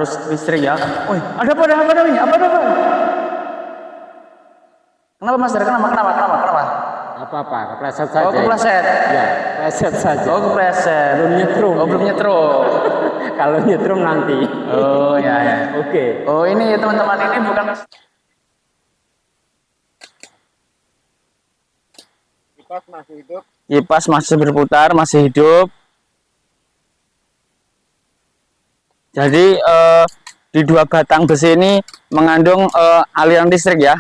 arus listrik ya. Wih, ada apa ini? Apa? Kenapa Master? Kenapa? Apa? Kepleset saja. Oh, kepleset. Ya, kepleset saja. Oh, kepleset. Belum nyetrum. Oh, belum nyetrum. Kalau nyetrum nanti. Oh, ya. Oke. Oh, ini teman-teman, ini bukan Kipas masih hidup. kipas, masih berputar, masih hidup. Jadi di dua batang besi ini mengandung aliran listrik ya.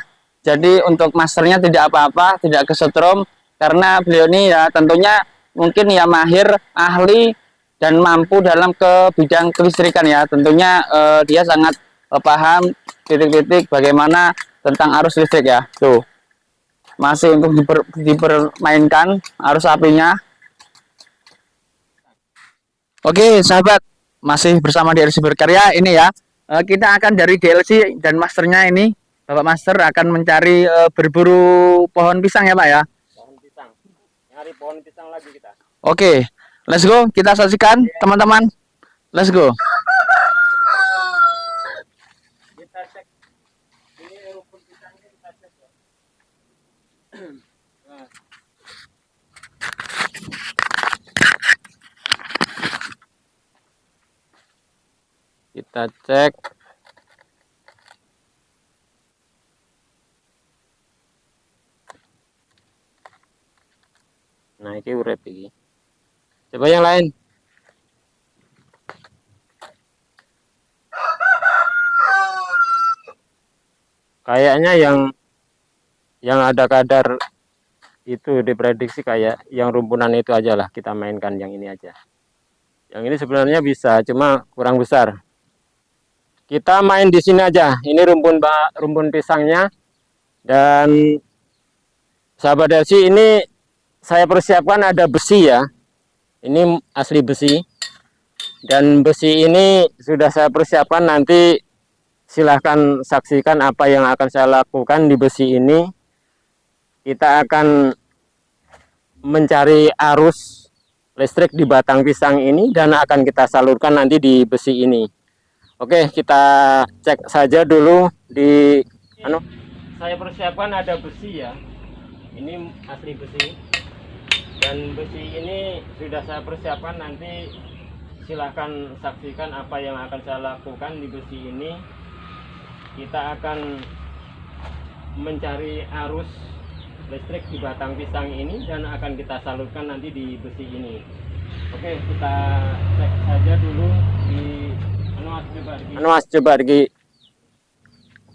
Jadi untuk masternya tidak apa-apa, tidak kesetrum karena beliau ini ya tentunya mungkin ya mahir, ahli dan mampu dalam ke bidang kelistrikan ya. Tentunya dia sangat paham titik-titik bagaimana tentang arus listrik ya. Tuh. Masih untuk dipermainkan arus apinya. Oke, sahabat, masih bersama DLC Berkarya ini ya. Kita akan dari DLC dan masternya ini, Bapak Master akan mencari berburu pohon pisang ya Pak ya. Pohon pisang. Nyari pohon pisang lagi kita. Oke, let's go. Kita saksikan teman-teman. Let's go. Kita cek. Ini rumput pisangnya kita cek ya. Nah. Kita cek. Nah, ini urip ini. Coba yang lain. Kayaknya yang ada kadar itu diprediksi kayak yang rumpunan itu aja lah, kita mainkan yang ini aja. Yang ini sebenarnya bisa, cuma kurang besar. Kita main di sini aja. Ini rumpun pisangnya. Dan sahabat DLC, ini saya persiapkan ada besi ya. Ini asli besi. Dan besi ini sudah saya persiapkan, nanti silahkan saksikan apa yang akan saya lakukan di besi ini. Kita akan mencari arus listrik di batang pisang ini dan akan kita salurkan nanti di besi ini. Oke, kita cek saja dulu di saya persiapkan ada besi ya. Ini asli besi. Dan besi ini sudah saya persiapkan, nanti silahkan saksikan apa yang akan saya lakukan di besi ini. Kita akan mencari arus listrik di batang pisang ini dan akan kita salurkan nanti di besi ini. Oke, kita cek saja dulu di coba lagi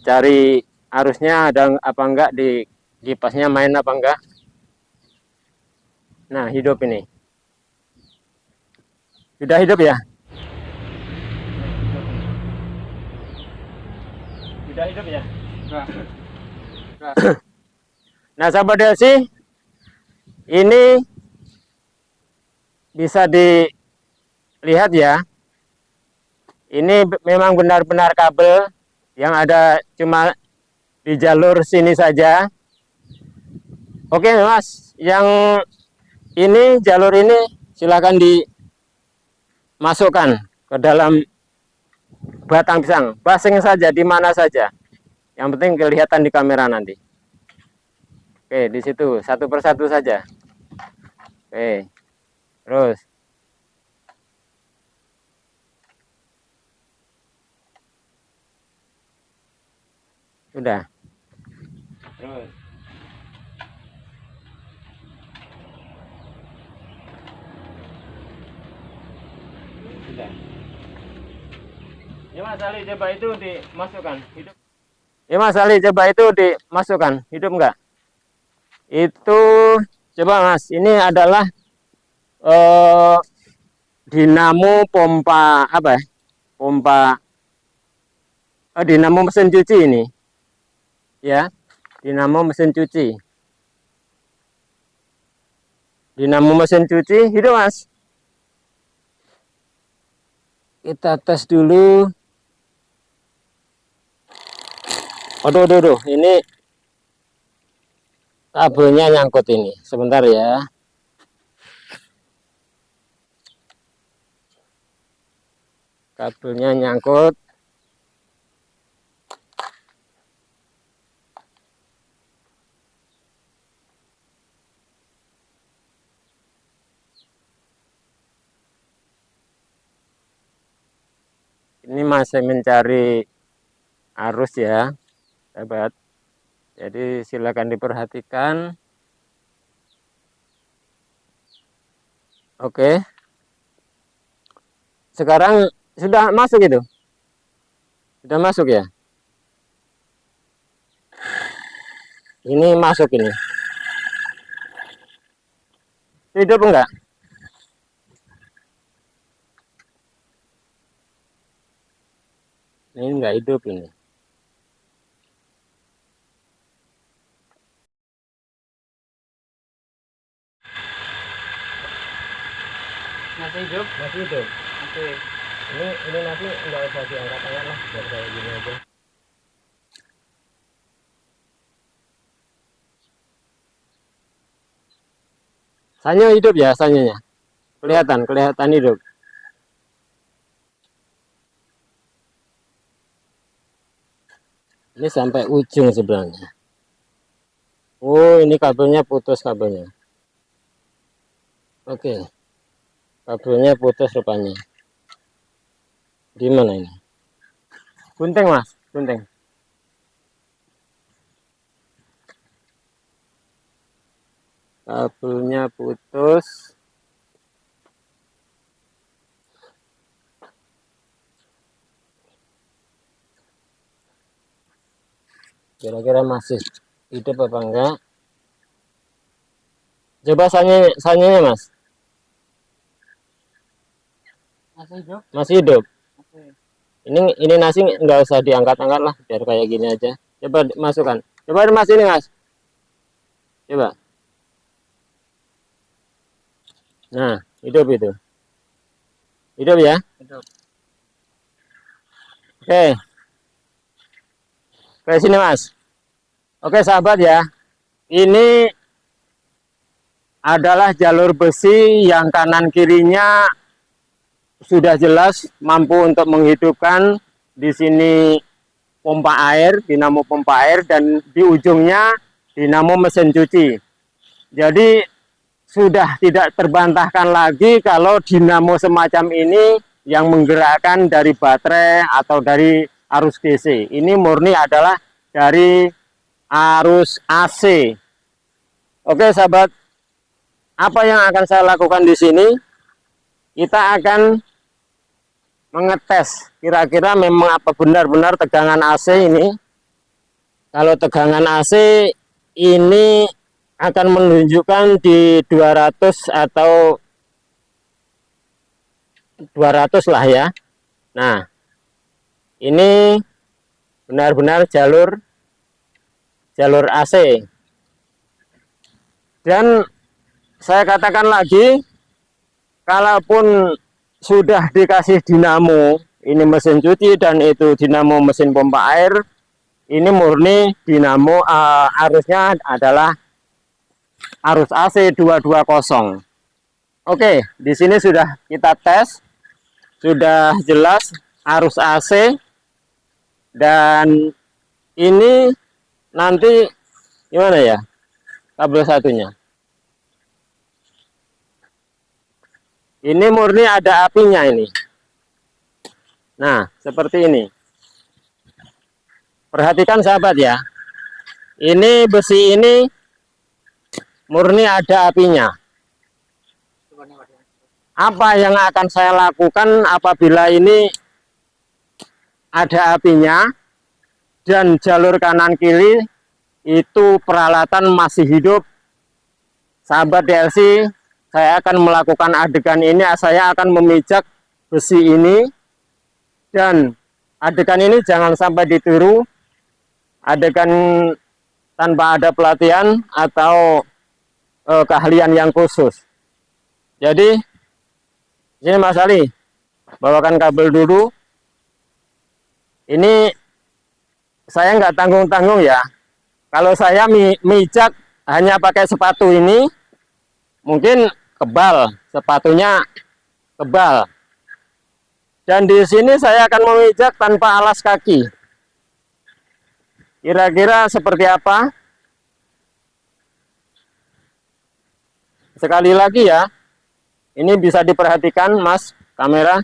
cari arusnya ada apa enggak, di kipasnya main apa enggak. Nah, hidup ini. Sudah hidup ya? Sudah hidup ya? Nah, sahabat DLC, ini bisa dilihat ya. Ini memang benar-benar kabel yang ada cuma di jalur sini saja. Oke Mas, yang ini jalur ini silakan dimasukkan ke dalam batang pisang. Basing saja di mana saja. Yang penting kelihatan di kamera nanti. Oke, di situ satu persatu saja. Oke, terus. Sudah. Terus. Sudah. Ya Mas Ali, coba itu dimasukkan. Hidup. Ya Mas Ali, coba itu dimasukkan. Hidup enggak? Itu coba Mas, ini adalah dinamo pompa apa ya? Pompa dinamo mesin cuci ini. Ya, dinamo mesin cuci. Dinamo mesin cuci, hidup Mas. Kita tes dulu. Aduh, ini kabelnya nyangkut ini. Sebentar ya. Kabelnya nyangkut. Ini masih mencari arus ya, sahabat. Jadi silakan diperhatikan. Oke. Sekarang sudah masuk itu? Sudah masuk ya? Ini masuk ini. Hidup enggak? Ini enggak hidup ini. Masih hidup? Masih hidup. Oke. Ini nanti enggak usah diangkat-angkat lah, biar kayak gini aja. Sanyo hidup ya, sanyonya. Kelihatan hidup. Ini sampai ujung sebenarnya. Oh, ini kabelnya putus kabelnya. Oke. Kabelnya putus rupanya. Di mana ini? Gunting, Mas, gunting. Kabelnya putus. Kira-kira masih hidup apa enggak? Coba sanyonya, Mas. Masih hidup? Masih hidup. Oke. Ini nasi nggak usah diangkat-angkat lah, biar kayak gini aja. Coba masukkan. Coba Mas ini, Mas. Coba. Nah, hidup itu. Hidup ya? Hidup. Oke. Ke sini, Mas. Oke, sahabat ya. Ini adalah jalur besi yang kanan kirinya sudah jelas mampu untuk menghidupkan. Di sini pompa air, dinamo pompa air, dan di ujungnya dinamo mesin cuci. Jadi sudah tidak terbantahkan lagi kalau dinamo semacam ini yang menggerakkan dari baterai atau dari arus DC. Ini murni adalah dari arus AC. Oke, sahabat, apa yang akan saya lakukan di sini? Kita akan mengetes kira-kira memang apa benar-benar tegangan AC ini. Kalau tegangan AC ini akan menunjukkan di 200 atau 200 lah ya. Nah, ini benar-benar jalur AC. Dan saya katakan lagi, kalaupun sudah dikasih dinamo, ini mesin cuci dan itu dinamo mesin pompa air, ini murni dinamo arusnya adalah arus AC 220. Oke, di sini sudah kita tes, sudah jelas arus AC, dan ini nanti gimana ya kabel satunya. Ini murni ada apinya ini. Nah, seperti ini. Perhatikan sahabat ya. Ini besi ini murni ada apinya. Apa yang akan saya lakukan apabila ini ada apinya dan jalur kanan kiri itu peralatan masih hidup? Sahabat DLC, saya akan melakukan adegan ini. Saya akan memijak besi ini, dan adegan ini jangan sampai ditiru. Adegan tanpa ada pelatihan atau keahlian yang khusus. Jadi sini Mas Ali, bawakan kabel dulu. Ini saya nggak tanggung-tanggung ya. Kalau saya mijak hanya pakai sepatu ini, mungkin kebal, sepatunya kebal. Dan di sini saya akan memijak tanpa alas kaki. Kira-kira seperti apa? Sekali lagi ya, ini bisa diperhatikan Mas kamera.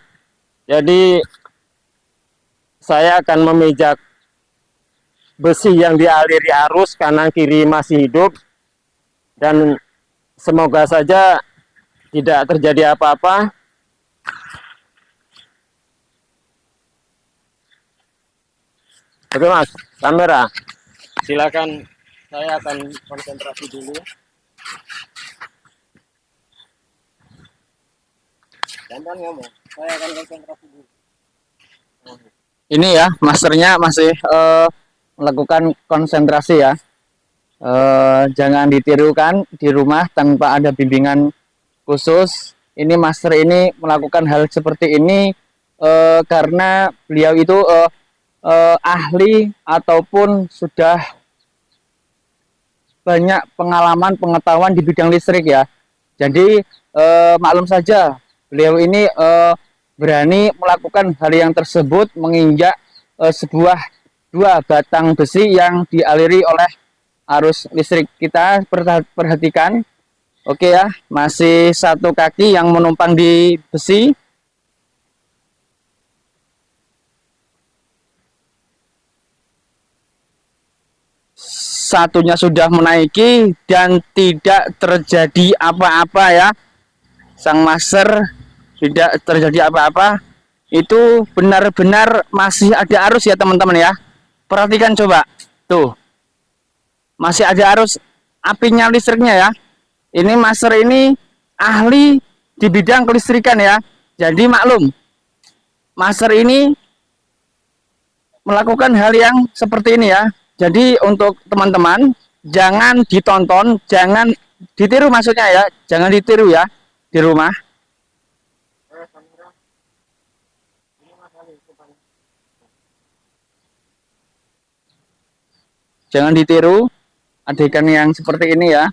Jadi saya akan memijak besi yang dialiri arus kanan kiri masih hidup, dan semoga saja tidak terjadi apa-apa. Oke Mas, kamera silakan, saya akan konsentrasi dulu. Jangan ngomong, saya akan konsentrasi dulu. Ini ya, masternya masih melakukan konsentrasi ya. Jangan ditirukan di rumah tanpa ada bimbingan khusus. Ini master ini melakukan hal seperti ini karena beliau itu ahli ataupun sudah banyak pengalaman pengetahuan di bidang listrik ya. Jadi maklum saja beliau ini berani melakukan hal yang tersebut, menginjak sebuah dua batang besi yang dialiri oleh arus listrik. Kita perhatikan, oke ya, masih satu kaki yang menumpang di besi. Satunya sudah menaiki dan tidak terjadi apa-apa ya. Sang master tidak terjadi apa-apa. Itu benar-benar masih ada arus ya teman-teman ya. Perhatikan coba. Tuh. Masih ada arus apinya listriknya ya. Ini master ini ahli di bidang kelistrikan ya. Jadi maklum, master ini melakukan hal yang seperti ini ya. Jadi untuk teman-teman jangan ditonton, jangan ditiru maksudnya ya, jangan ditiru ya di rumah. Jangan ditiru adegan yang seperti ini ya.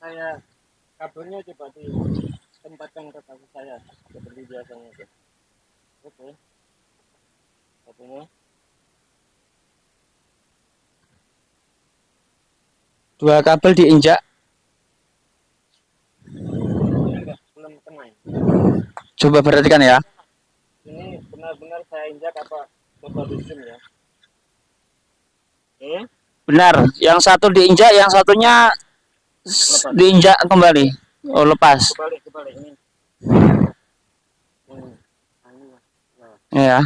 Saya kabelnya coba ditempatkan ke kaki saya seperti biasanya. Oke. Kabelnya. Dua kabel diinjak. Belum kena. Coba perhatikan ya. Ini benar-benar saya injak apa coba di zoom ya. Oke. Benar, yang satu diinjak, yang satunya diinjak kembali. Oh, lepas. Kebalik ini. Ya.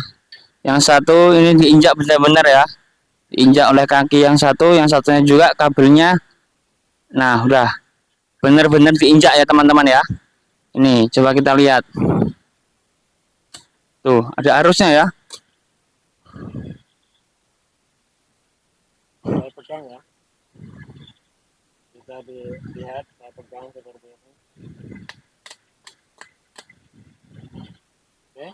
Yang satu ini diinjak benar-benar ya. Diinjak oleh kaki yang satu, yang satunya juga kabelnya. Nah, udah benar-benar diinjak ya teman-teman ya. Ini coba kita lihat. Tuh, ada arusnya ya. Saya pegang ya. Bisa dilihat saya pegang seperti ini. Oke.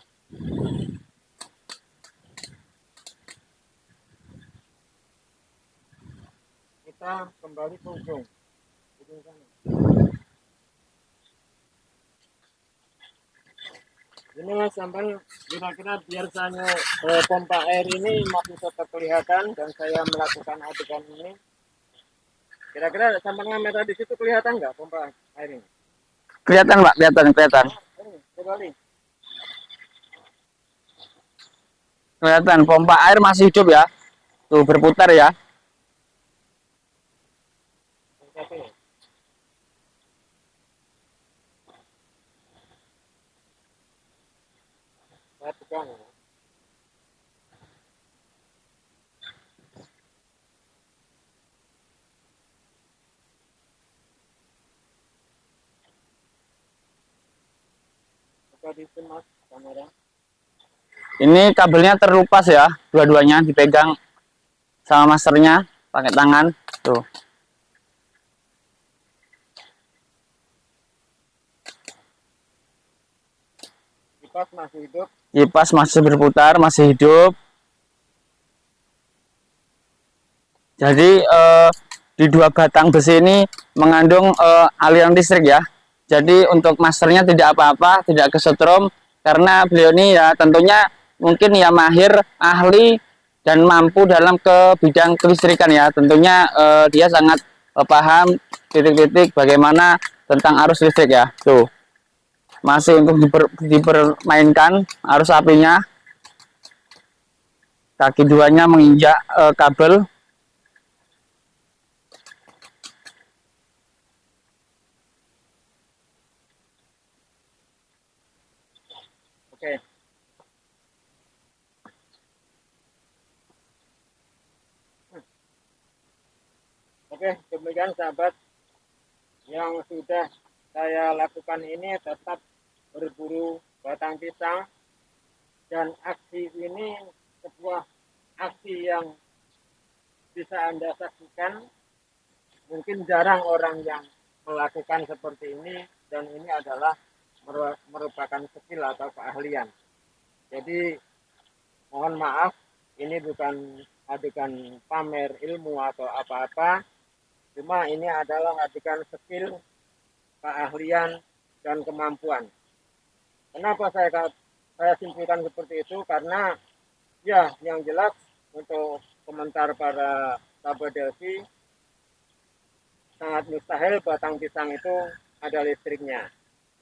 Kita kembali ke ujung sana. Ini Mas, sampai kira-kira biasanya pompa air ini masih tetap kelihatan dan saya melakukan adegan ini. Kira-kira sampai merah di situ kelihatan nggak pompa air ini? Kelihatan Pak, kelihatan. Kembali. Kelihatan pompa air masih hidup ya. Tuh berputar ya. Saya pegang. Mas, kamera. Ini kabelnya terlepas ya, dua-duanya dipegang sama masternya pakai tangan. Tuh. Kipas masih hidup. Kipas masih berputar, masih hidup. Jadi di dua batang besi ini mengandung aliran listrik ya. Jadi untuk masternya tidak apa-apa, tidak kesetrum karena beliau ini ya tentunya mungkin ya mahir, ahli dan mampu dalam ke bidang kelistrikan ya. Tentunya dia sangat paham titik-titik bagaimana tentang arus listrik ya. Tuh. masih untuk dipermainkan arus apinya. Kaki duanya menginjak kabel. Oke. Oke, demikian sahabat yang sudah saya lakukan ini, tetap berburu batang pisang, dan aksi ini sebuah aksi yang bisa Anda saksikan. Mungkin jarang orang yang melakukan seperti ini, dan ini adalah merupakan skill atau keahlian. Jadi mohon maaf, ini bukan adegan pamer ilmu atau apa-apa, cuma ini adalah adegan skill, keahlian, dan kemampuan. Kenapa saya simpulkan seperti itu? Karena ya, yang jelas untuk komentar para sahabat Delphi, sangat mustahil batang pisang itu ada listriknya.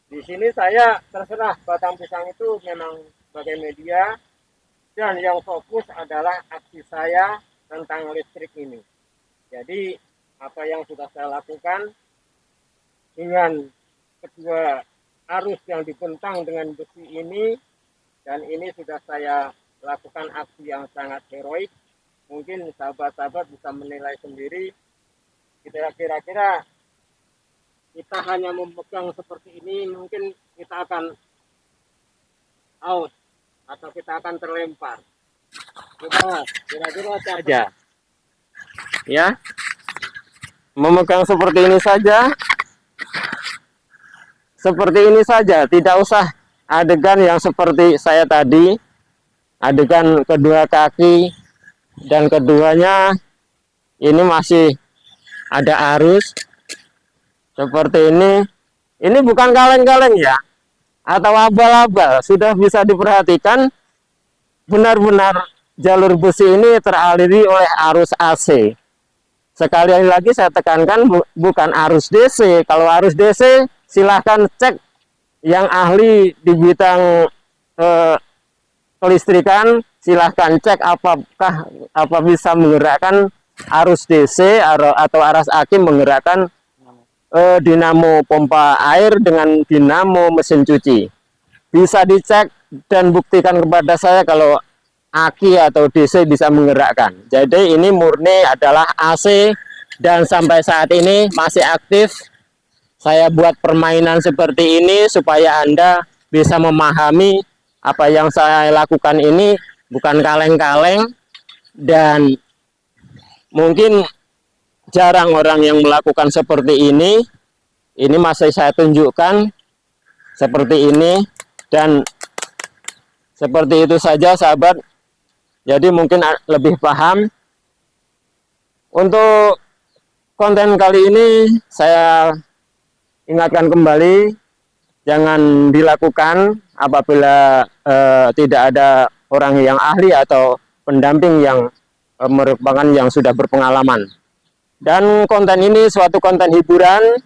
Di sini saya terserah, batang pisang itu memang sebagai media, dan yang fokus adalah aksi saya tentang listrik ini. Jadi apa yang sudah saya lakukan dengan kedua arus yang dibentang dengan besi ini, dan ini sudah saya lakukan aksi yang sangat heroik. Mungkin sahabat-sahabat bisa menilai sendiri, kira-kira kita hanya memegang seperti ini, mungkin kita akan out atau kita akan terlempar. Kira-kira saja ya, memegang seperti ini saja, tidak usah adegan yang seperti saya tadi, adegan kedua kaki dan keduanya ini masih ada arus seperti ini. Ini bukan kaleng-kaleng ya, atau abal-abal. Sudah bisa diperhatikan, benar-benar jalur besi ini teraliri oleh arus AC. Sekali lagi saya tekankan, bukan arus DC. Kalau arus DC silahkan cek yang ahli di bidang kelistrikan, silahkan cek apakah bisa menggerakkan arus DC atau arus AC menggerakkan dinamo pompa air dengan dinamo mesin cuci. Bisa dicek dan buktikan kepada saya kalau aki atau DC bisa menggerakkan. Jadi ini murni adalah AC, dan sampai saat ini masih aktif. Saya buat permainan seperti ini supaya Anda bisa memahami apa yang saya lakukan ini bukan kaleng-kaleng, dan mungkin jarang orang yang melakukan seperti ini. Ini masih saya tunjukkan seperti ini, dan seperti itu saja sahabat. Jadi mungkin lebih paham. Untuk konten kali ini saya ingatkan kembali, jangan dilakukan apabila tidak ada orang yang ahli atau pendamping yang merupakan yang sudah berpengalaman. Dan konten ini suatu konten hiburan,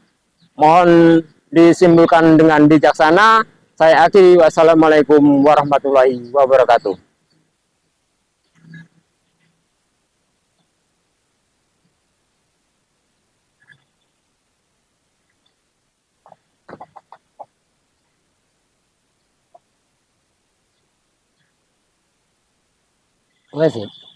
mohon disimpulkan dengan bijaksana. Saya akhiri, wassalamualaikum warahmatullahi wabarakatuh. Terima kasih.